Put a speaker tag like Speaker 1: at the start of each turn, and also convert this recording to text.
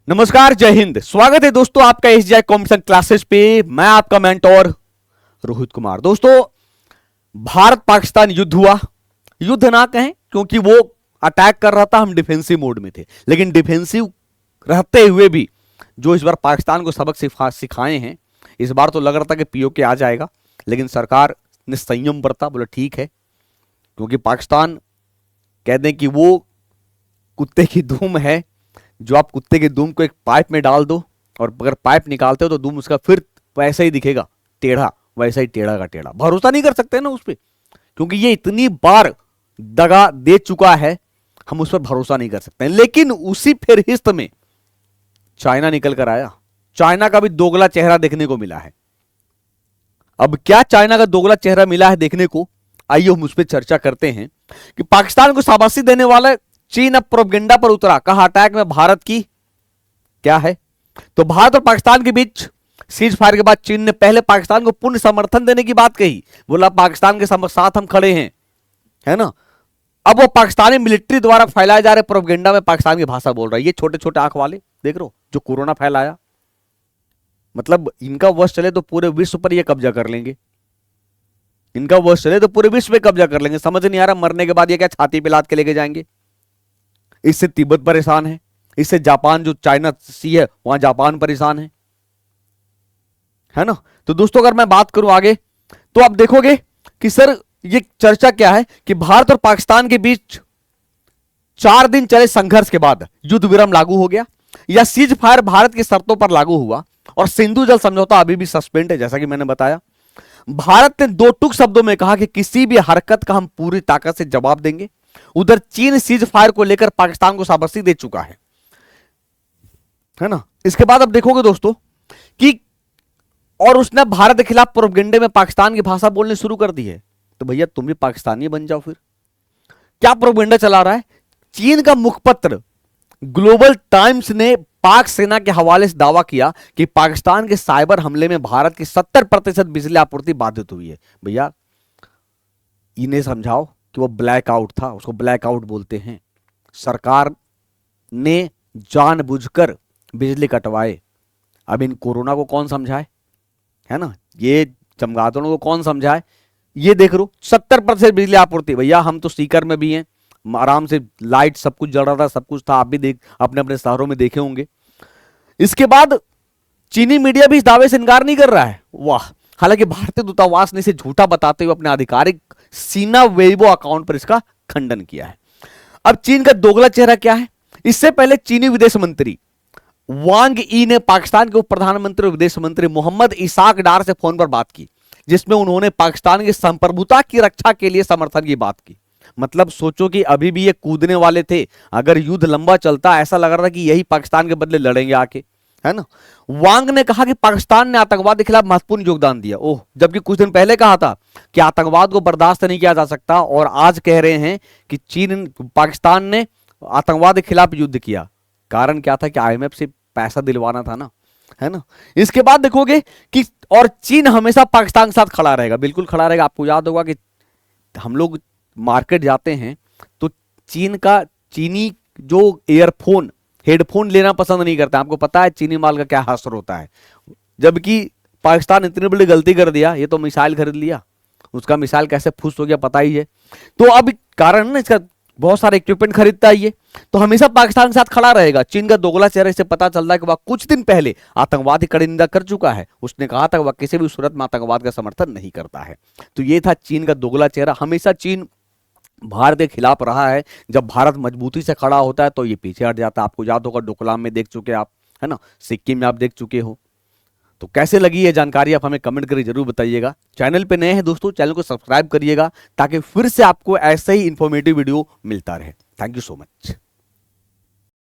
Speaker 1: नमस्कार, जय हिंद। स्वागत है दोस्तों आपका एसजीआई कॉम्पिटिशन क्लासेस पे। मैं आपका मेंटोर रोहित कुमार। दोस्तों, भारत पाकिस्तान युद्ध हुआ। युद्ध ना कहें क्योंकि वो अटैक कर रहा था, हम डिफेंसिव मोड में थे, लेकिन डिफेंसिव रहते हुए भी जो इस बार पाकिस्तान को सबक सिखाए हैं, इस बार तो लग रहा था कि पीओके आ जाएगा, लेकिन सरकार ने संयम बरता। बोला ठीक है, क्योंकि पाकिस्तान कह दें कि वो कुत्ते की धूम है। जो आप कुत्ते के दुम को एक पाइप में डाल दो और अगर पाइप निकालते हो तो दुम उसका फिर वैसा ही दिखेगा, टेढ़ा, वैसा ही टेढ़ा का टेढ़ा। भरोसा नहीं कर सकते ना उस पर, क्योंकि ये इतनी बार दगा दे चुका है, हम उस पर भरोसा नहीं कर सकते। लेकिन उसी फेरहिस्त में चाइना निकल कर आया। चाइना का भी दोगला चेहरा देखने को मिला है। अब क्या चाइना का दोगला चेहरा मिला है देखने को, आइए हम उस पर चर्चा करते हैं। कि पाकिस्तान को शाबाशी देने वाला चीन अब प्रोपेगेंडा पर उतरा। कहा अटैक में भारत की क्या है। तो भारत और पाकिस्तान के बीच सीज फायर के बाद चीन ने पहले पाकिस्तान को पूर्ण समर्थन देने की बात कही। बोला पाकिस्तान के साथ हम खड़े हैं, है ना। अब वो पाकिस्तानी मिलिट्री द्वारा फैलाए जा रहे प्रोपेगेंडा में पाकिस्तान की भाषा बोल रहा है। ये छोटे छोटे आंख वाले देख रहे हो जो कोरोना फैलाया, मतलब इनका वश चले तो पूरे विश्व पर ये कब्जा कर लेंगे। इनका वश चले तो पूरे विश्व पे कब्जा कर लेंगे। समझ नहीं आ रहा, मरने के बाद ये क्या छाती पे लाद के लेके जाएंगे। इससे तिब्बत परेशान है, इससे जापान, जो चाइना सी है वहां जापान परेशान है ना। तो दोस्तों अगर मैं बात करूं आगे तो आप देखोगे कि सर ये चर्चा क्या है कि भारत और पाकिस्तान के बीच 4 दिन चले संघर्ष के बाद युद्ध विराम लागू हो गया, या सीज फायर भारत की शर्तों पर लागू हुआ, और सिंधु जल समझौता अभी भी सस्पेंड है, जैसा कि मैंने बताया। भारत ने 2 टूक शब्दों में कहा कि किसी भी हरकत का हम पूरी ताकत से जवाब देंगे। उधर चीन सीज फायर को लेकर पाकिस्तान को शाबाशी दे चुका है ना। इसके बाद अब देखोगे दोस्तों कि और उसने भारत के खिलाफ प्रोपेगेंडे में पाकिस्तान की भाषा बोलनी शुरू कर दी है। तो भैया तुम भी पाकिस्तानी बन जाओ। फिर क्या प्रोपेगेंडा चला रहा है। चीन का मुखपत्र ग्लोबल टाइम्स ने पाक सेना के हवाले से दावा किया कि पाकिस्तान के साइबर हमले में भारत की 70% बिजली आपूर्ति बाधित हुई है। भैया इन्हें समझाओ कि वो ब्लैकआउट था, उसको ब्लैकआउट बोलते हैं। सरकार ने जानबूझकर बिजली कटवाए। अब इन कोरोना को कौन समझाए, है ना। ये चमगादड़ों को कौन समझाए। ये देख लो 70% बिजली आपूर्ति। भैया हम तो सीकर में भी हैं, आराम से लाइट सब कुछ जल रहा था, सब कुछ था। आप भी अपने अपने शहरों में देखे होंगे। इसके बाद चीनी मीडिया भी इस दावे से इनकार नहीं कर रहा है। वाह। हालांकि भारतीय दूतावास ने इसे झूठा बताते हुए अपने आधिकारिक सीना वेइबो अकाउंट पर इसका खंडन किया है। अब चीन का दोगला चेहरा क्या है। इससे पहले चीनी विदेश मंत्री वांग ई ने पाकिस्तान के उप प्रधानमंत्री और विदेश मंत्री मोहम्मद इसाक डार से फोन पर बात की, जिसमें उन्होंने पाकिस्तान की संप्रभुता की रक्षा के लिए समर्थन की बात की। मतलब सोचो कि अभी भी ये कूदने वाले थे। अगर युद्ध लंबा चलता, ऐसा लग रहा था कि यही पाकिस्तान के बदले लड़ेंगे आके, है ना। वांग ने कहा कि पाकिस्तान ने आतंकवाद के खिलाफ महत्वपूर्ण योगदान दिया। ओह, जबकि कुछ दिन पहले कहा था कि आतंकवाद को बर्दाश्त नहीं किया जा सकता, और आज कह रहे हैं कि पाकिस्तान ने आतंकवाद के खिलाफ युद्ध किया। कारण क्या था कि आईएमएफ से पैसा दिलवाना था ना, है ना। इसके बाद देखोगे कि और चीन हमेशा पाकिस्तान के साथ खड़ा रहेगा, बिल्कुल खड़ा रहेगा। आपको याद होगा कि हम लोग मार्केट जाते हैं तो चीनी जो ईयरफोन, हेडफोन लेना पसंद नहीं करता। आपको पता है चीनी माल का क्या हश्र होता है। जबकि पाकिस्तान इतनी बड़ी गलती कर दिया, ये तो मिसाइल खरीद लिया, उसका मिसाइल कैसे फुस हो गया पता ही है। तो अब कारण ना इसका बहुत सारे इक्विपमेंट खरीदता है ये, तो हमेशा पाकिस्तान के साथ खड़ा रहेगा। चीन का दोगला चेहरा इससे पता चलता है कि वह कुछ दिन पहले आतंकवाद की कड़ी निंदा कर चुका है। उसने कहा था कि वह किसी भी सूरत में आतंकवाद का समर्थन नहीं करता है। तो ये था चीन का दोगला चेहरा। हमेशा चीन भारत के खिलाफ रहा है। जब भारत मजबूती से खड़ा होता है तो ये पीछे हट जाता है। आपको याद होगा डोकलाम में देख चुके आप, है ना, सिक्किम में आप देख चुके हो। तो कैसे लगी ये जानकारी आप हमें कमेंट करके जरूर बताइएगा। चैनल पे नए हैं दोस्तों, चैनल को सब्सक्राइब करिएगा ताकि फिर से आपको ऐसे ही इंफॉर्मेटिव वीडियो मिलता रहे। Thank you so much.